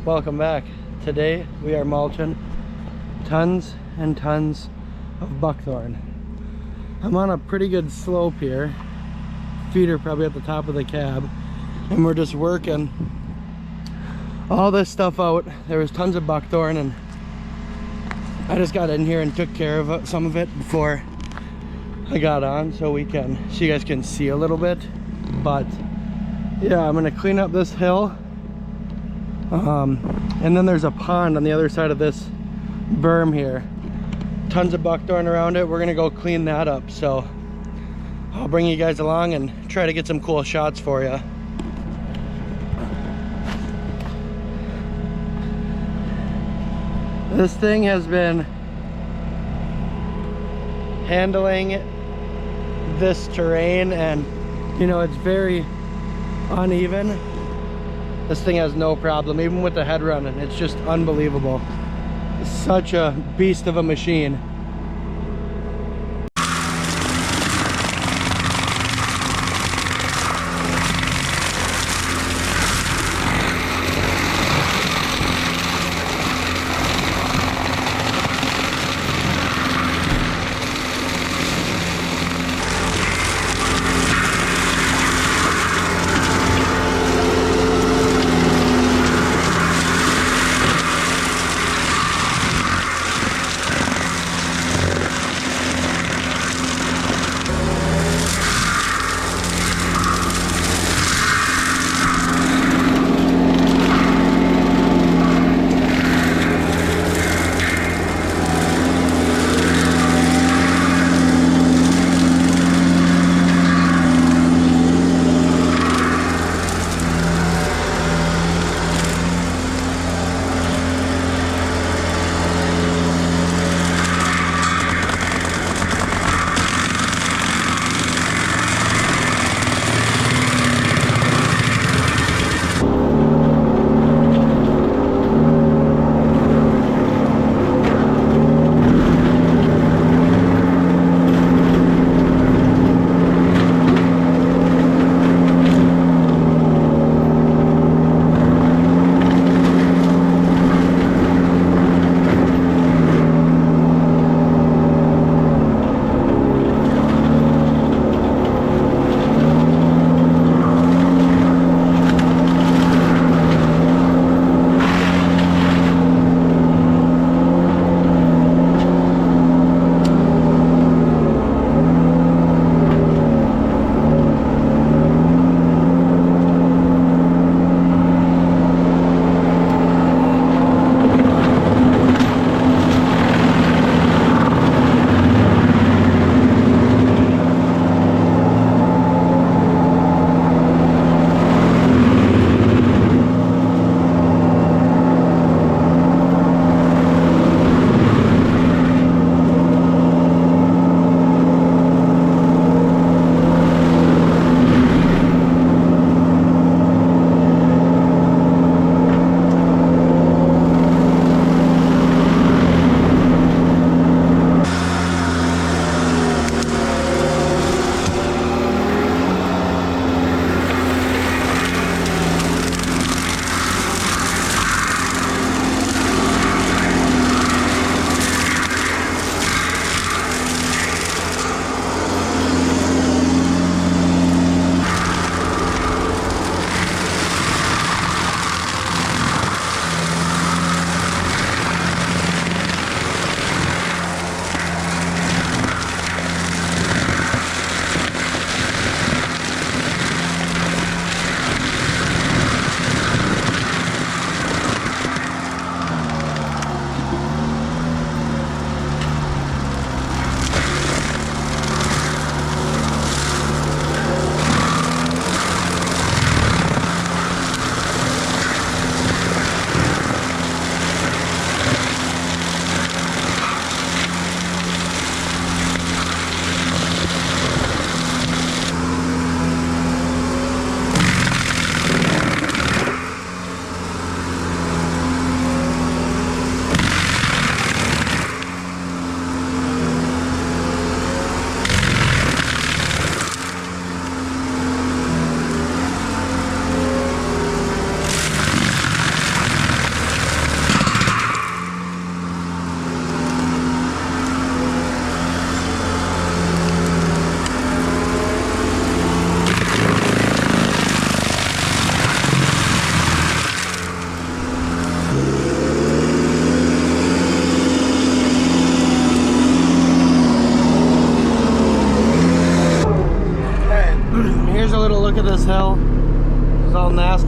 Welcome back. Today we are mulching tons and tons of buckthorn. I'm on a pretty good slope here. Feet are probably at the top of the cab, and we're just working all this stuff out. There was tons of buckthorn, and I just got in here and took care of some of it before I got on, so you guys can see a little bit. But yeah, I'm gonna clean up this hill. And then there's a pond on the other side of this berm here. Tons of buckthorn around it. We're gonna go clean that up, so I'll bring you guys along and try to get some cool shots for you. This thing has been handling this terrain, and you know, it's very uneven. This thing has no problem, even with the head running. It's just unbelievable. It's such a beast of a machine.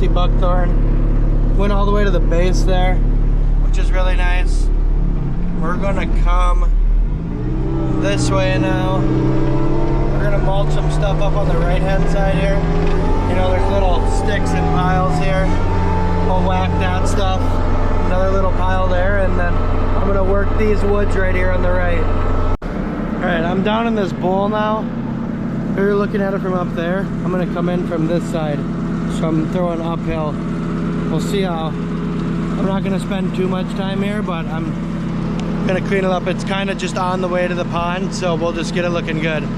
see buckthorn. Went all the way to the base there, which is really nice. We're gonna come this way now. We're gonna mulch some stuff up on the right hand side here. You know, there's little sticks and piles here. We'll whack that stuff. Another little pile there, and then I'm gonna work these woods right here on the right. Alright, I'm down in this bowl now. We were looking at it from up there. I'm gonna come in from this side. So I'm throwing uphill. We'll see how. I'm not gonna spend too much time here, but I'm gonna clean it up. It's kind of just on the way to the pond, so we'll just get it looking good.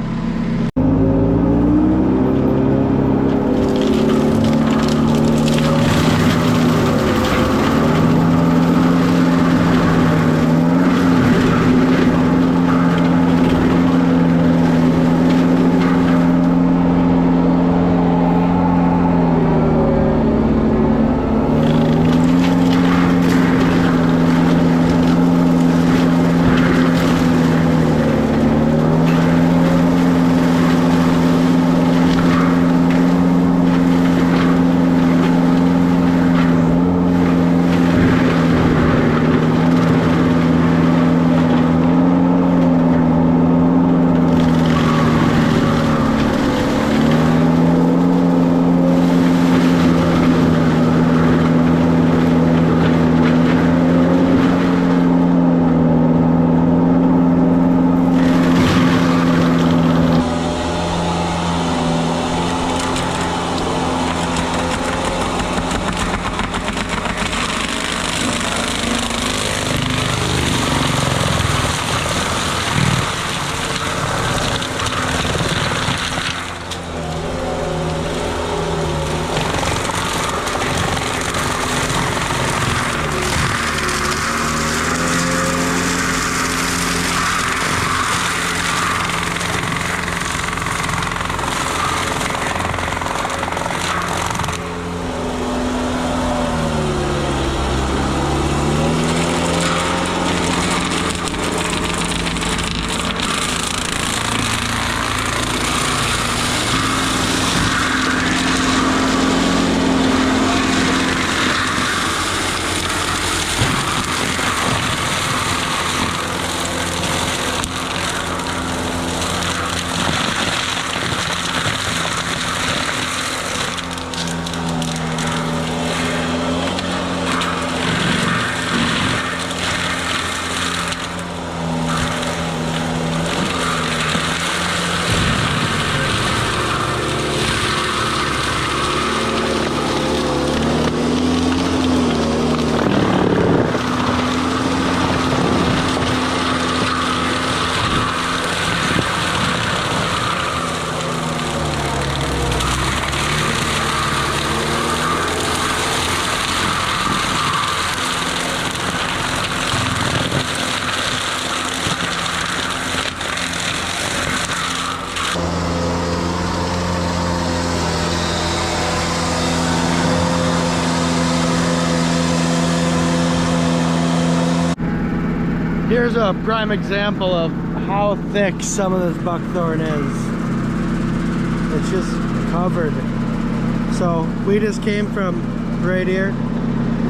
Here's a prime example of how thick some of this buckthorn is. It's just covered. So we just came from right here,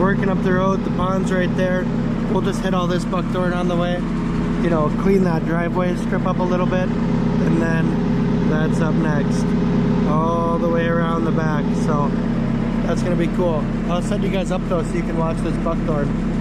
working up the road, the pond's right there. We'll just hit all this buckthorn on the way, you know, clean that driveway strip up a little bit, and then that's up next, all the way around the back. So that's gonna be cool. I'll set you guys up though so you can watch this buckthorn.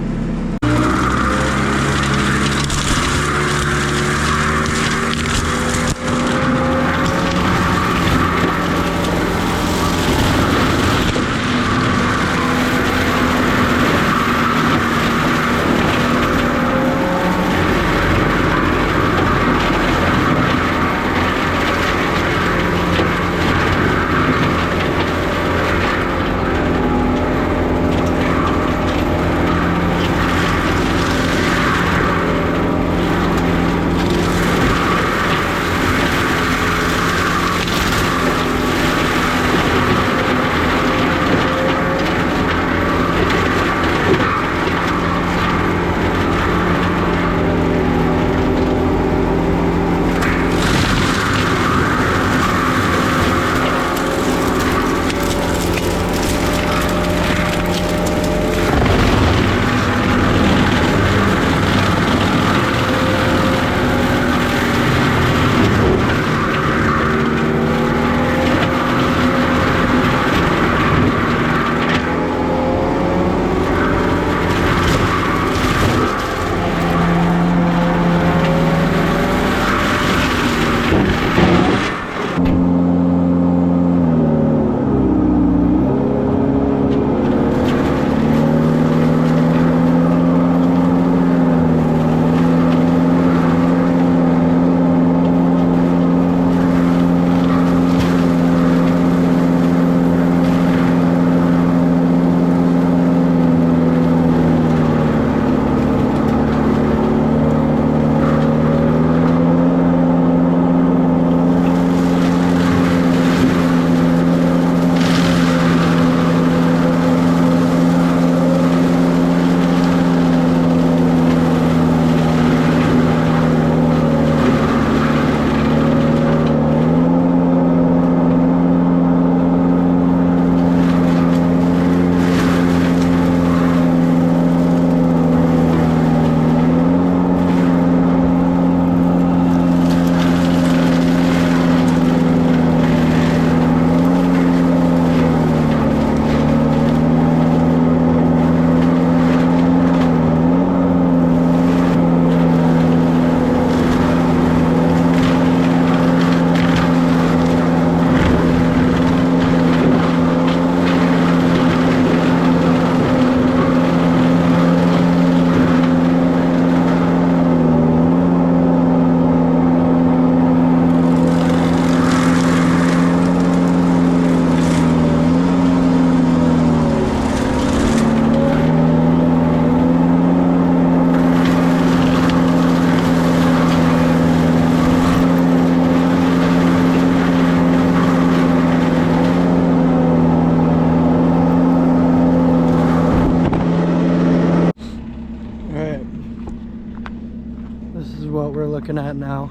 looking at now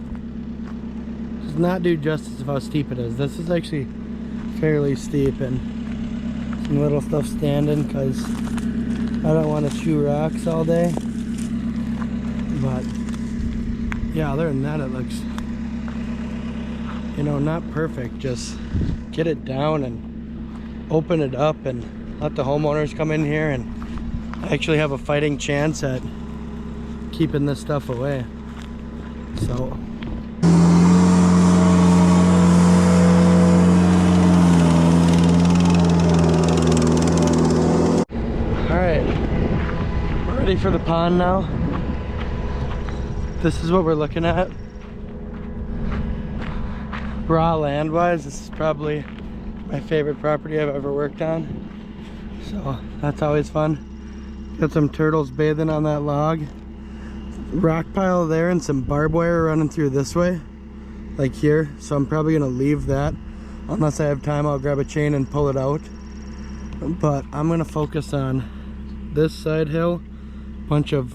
does not do justice of how steep it is. This is actually fairly steep, and some little stuff standing because I don't want to chew rocks all day. But yeah, other than that, it looks, you know, not perfect. Just get it down and open it up and let the homeowners come in here and actually have a fighting chance at keeping this stuff away. So alright, we're ready for the pond now. This is what we're looking at. Raw land wise, this is probably my favorite property I've ever worked on, so that's always fun. Got some turtles bathing on that log, rock pile there, and some barbed wire running through this way, like here. So I'm probably gonna leave that. Unless I have time, I'll grab a chain and pull it out. But I'm gonna focus on this side hill. Bunch of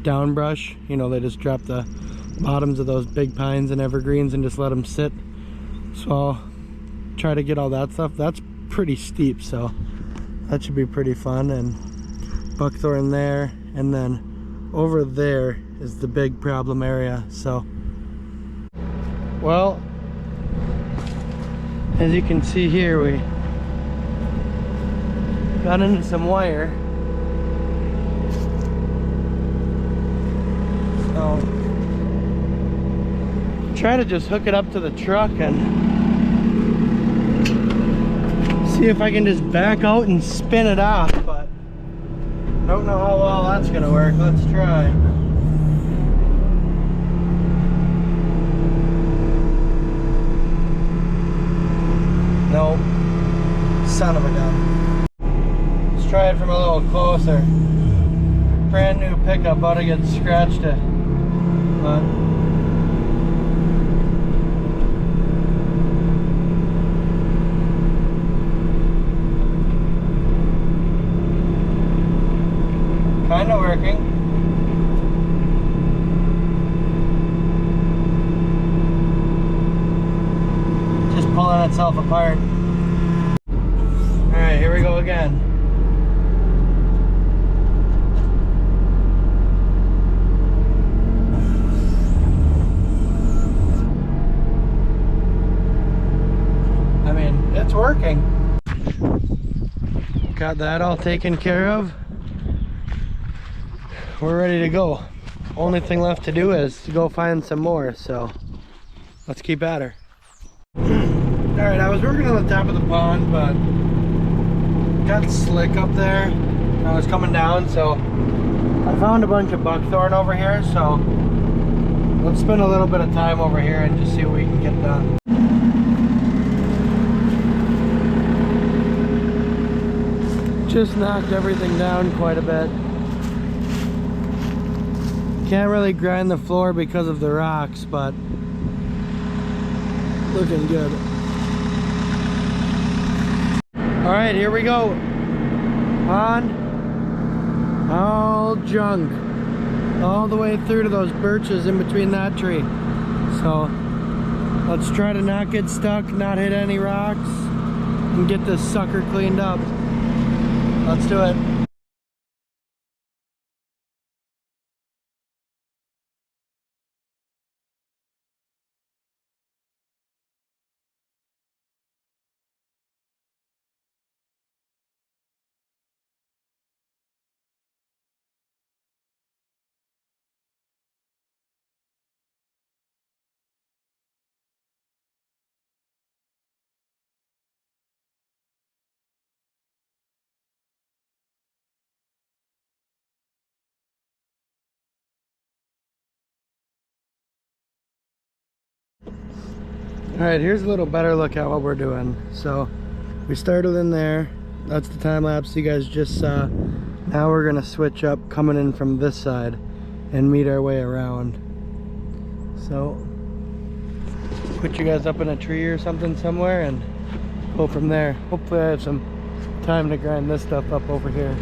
down brush, you know, they just drop the bottoms of those big pines and evergreens and just let them sit. So I'll try to get all that stuff. That's pretty steep, so that should be pretty fun. And buckthorn there, and then over there is the big problem area. So, well, as you can see here, we got into some wire. So try to just hook it up to the truck and see if I can just back out and spin it off, but I don't know how well that's gonna work. Let's try. Nope. Son of a gun. Let's try it from a little closer. Brand new pickup, ought to get scratched it, but kind of working. Just pulling itself apart. Alright, here we go again. I mean, it's working. Got that all taken care of. We're ready to go. Only thing left to do is to go find some more, so let's keep at her. Alright, I was working on the top of the pond, but got slick up there. I was coming down, so I found a bunch of buckthorn over here, so let's spend a little bit of time over here and just see what we can get done. Just knocked everything down quite a bit. Can't really grind the floor because of the rocks, but looking good. Alright, here we go. Pond, all junk, all the way through to those birches in between that tree. So let's try to not get stuck, not hit any rocks, and get this sucker cleaned up. Let's do it. Alright, here's a little better look at what we're doing. So we started in there. That's the time lapse you guys just saw. Now we're gonna switch up coming in from this side and meet our way around. So put you guys up in a tree or something somewhere and go from there. Hopefully I have some time to grind this stuff up over here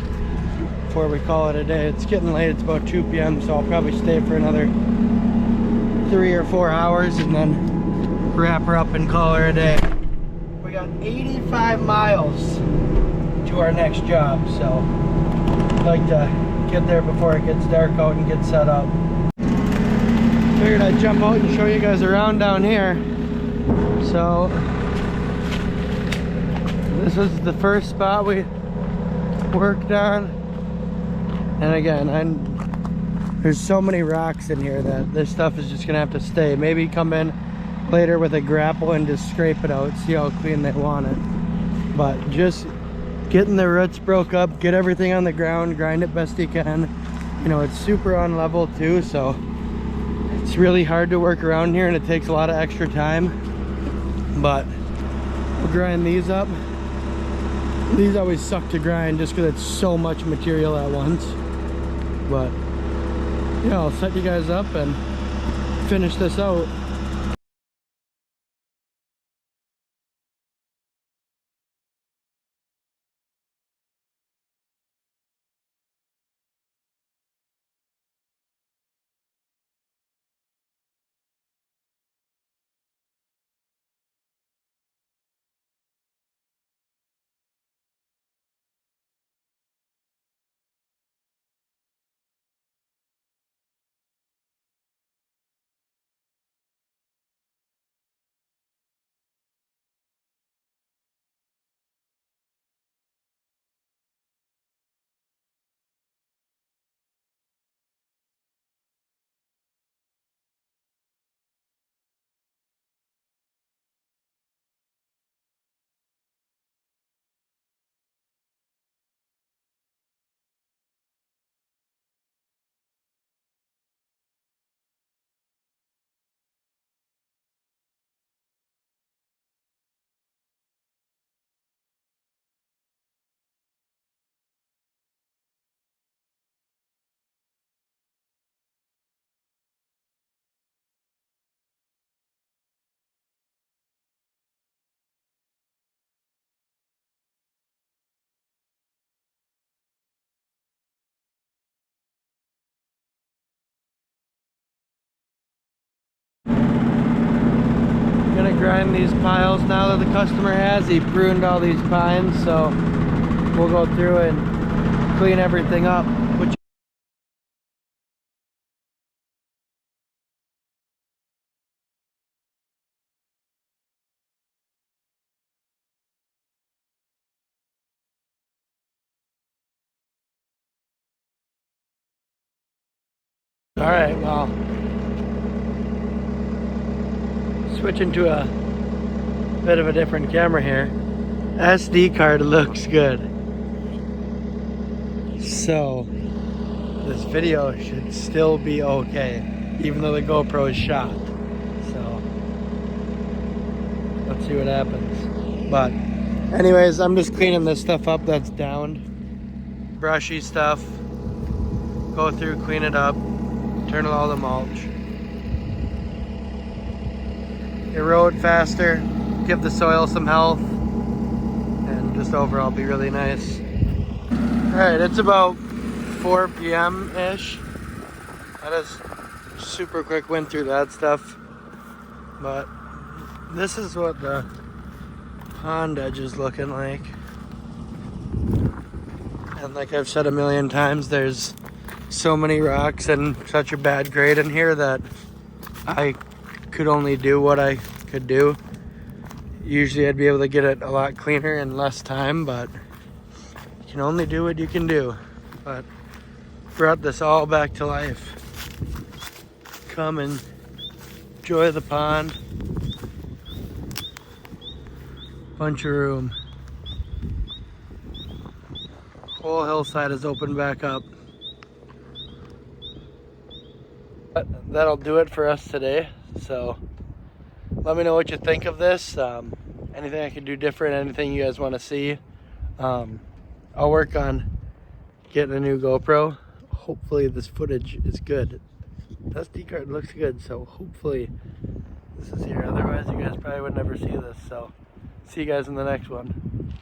before we call it a day. It's getting late, it's about 2 p.m. so I'll probably stay for another 3 or 4 hours and then wrap her up and call her a day. We got 85 miles to our next job, so I'd like to get there before it gets dark out and get set up. Figured I'd jump out and show you guys around down here. So this is the first spot we worked on, and again, there's so many rocks in here that this stuff is just gonna have to stay. Maybe come in later with a grapple and just scrape it out, see how clean they want it. But just getting the roots broke up, get everything on the ground, grind it best you can. You know, it's super unlevel too, so it's really hard to work around here and it takes a lot of extra time. But we'll grind these up. These always suck to grind just because it's so much material at once. But yeah, I'll set you guys up and finish this out. Gonna grind these piles now that the customer has. He pruned all these pines, so we'll go through and clean everything up. All right, well, switching to a bit of a different camera here. SD card looks good. So this video should still be okay, even though the GoPro is shot. So let's see what happens. But anyways, I'm just cleaning this stuff up that's downed. Brushy stuff. Go through, clean it up, turn all the mulch. Erode faster, give the soil some health, and just overall be really nice. Alright, it's about 4 p.m.-ish. I just super quick went through that stuff. But this is what the pond edge is looking like. And like I've said a million times, there's so many rocks and such a bad grade in here that I could only do what I could do. Usually I'd be able to get it a lot cleaner in less time, but you can only do what you can do. But brought this all back to life. Come and enjoy the pond. Bunch of room. Whole hillside is open back up. But that'll do it for us today. So let me know what you think of this. Anything I can do different, anything you guys want to see. I'll work on getting a new GoPro. Hopefully this footage is good. The SD card looks good, so hopefully this is here. Otherwise you guys probably would never see this. So see you guys in the next one.